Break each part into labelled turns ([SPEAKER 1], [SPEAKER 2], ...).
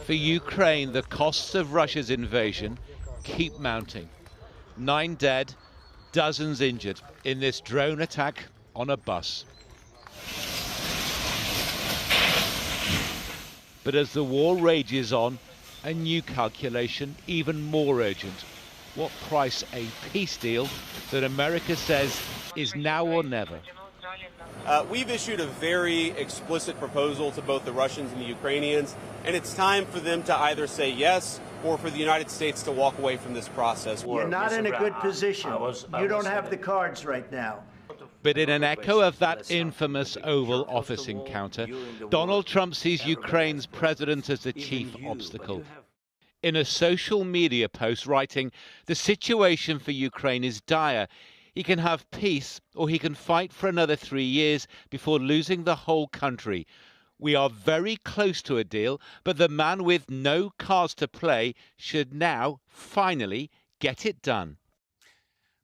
[SPEAKER 1] For Ukraine, the costs of Russia's invasion keep mounting. 9 dead, dozens injured in this drone attack on a bus. But as the war rages on, a new calculation, even more urgent. What price a peace deal that America says is now or never?
[SPEAKER 2] We've issued a very explicit proposal to both the Russians and the Ukrainians, and it's time for them to either say yes or for the United States to walk away from this process.
[SPEAKER 3] You're not in a good position. You don't have the cards right now.
[SPEAKER 1] But in an echo of that infamous Oval Office encounter, Donald Trump sees Ukraine's president as the chief obstacle. In a social media post writing, "The situation for Ukraine is dire. He can have peace or he can fight for another 3 years before losing the whole country. We are very close to a deal, but the man with no cards to play should now finally get it done."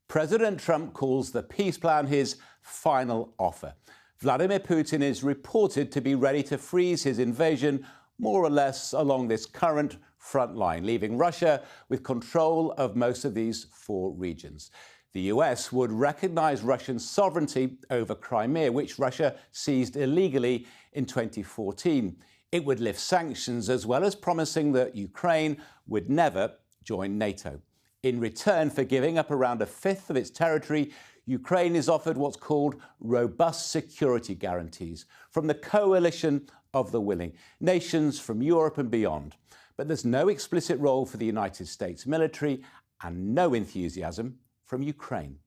[SPEAKER 4] President Trump calls the peace plan his final offer. Vladimir Putin is reported to be ready to freeze his invasion more or less along this current front line, leaving Russia with control of most of these 4 regions. The US would recognise Russian sovereignty over Crimea, which Russia seized illegally in 2014. It would lift sanctions, as well as promising that Ukraine would never join NATO. In return for giving up around 1/5 of its territory, Ukraine is offered what's called robust security guarantees from the coalition of the willing, nations from Europe and beyond. But there's no explicit role for the United States military and no enthusiasm from Ukraine.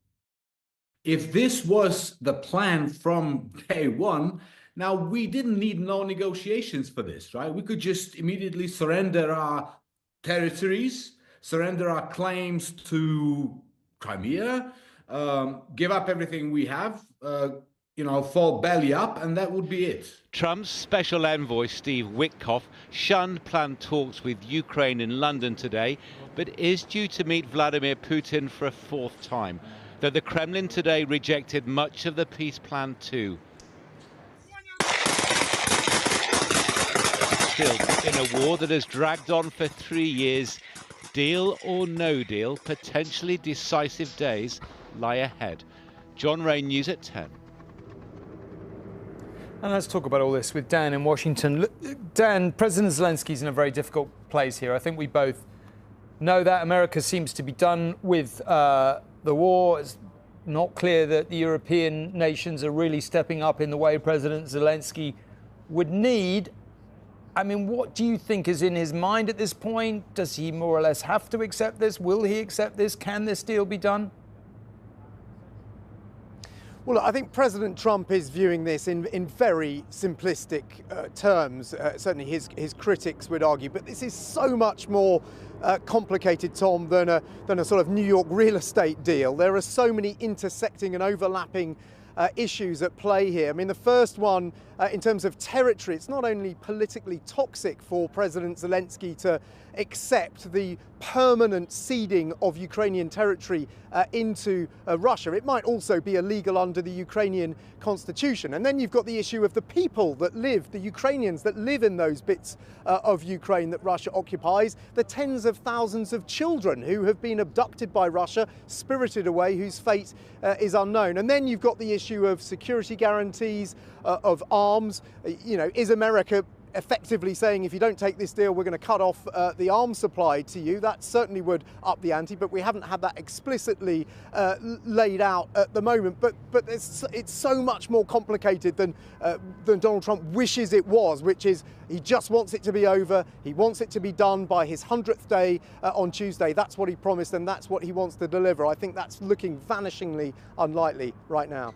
[SPEAKER 5] If this was the plan from day one, now we didn't need no negotiations for this, right? We could just immediately surrender our territories, surrender our claims to Crimea, give up everything we have, fall belly up, and that would be it.
[SPEAKER 1] Trump's special envoy, Steve Witkoff, shunned planned talks with Ukraine in London today, but is due to meet Vladimir Putin for a 4th time, though the Kremlin today rejected much of the peace plan too. Still, in a war that has dragged on for 3 years, deal or no deal, potentially decisive days lie ahead. John Ray, News at 10.
[SPEAKER 6] And let's talk about all this with Dan in Washington. Look, Dan, President Zelensky's in a very difficult place here. I think we both know that. America seems to be done with the war. It's not clear that the European nations are really stepping up in the way President Zelensky would need. I mean, what do you think is in his mind at this point? Does he more or less have to accept this? Will he accept this? Can this deal be done?
[SPEAKER 7] Well, I think President Trump is viewing this in very simplistic terms. Certainly his critics would argue, but this is so much more complicated, Tom, than a sort of New York real estate deal. There are so many intersecting and overlapping issues at play here. I mean, the first one, in terms of territory, it's not only politically toxic for President Zelensky to accept the permanent ceding of Ukrainian territory into Russia. It might also be illegal under the Ukrainian constitution. And then you've got the issue of the people that live, the Ukrainians that live in those bits of Ukraine that Russia occupies, the tens of thousands of children who have been abducted by Russia, spirited away, whose fate is unknown. And then you've got the issue of security guarantees, of arms. Is America effectively saying, if you don't take this deal, we're going to cut off the arms supply to you? That certainly would up the ante, but we haven't had that explicitly laid out at the moment. But it's so much more complicated than Donald Trump wishes it was, which is he just wants it to be over. He wants it to be done by his 100th day on Tuesday. That's what he promised, and that's what he wants to deliver. I think that's looking vanishingly unlikely right now.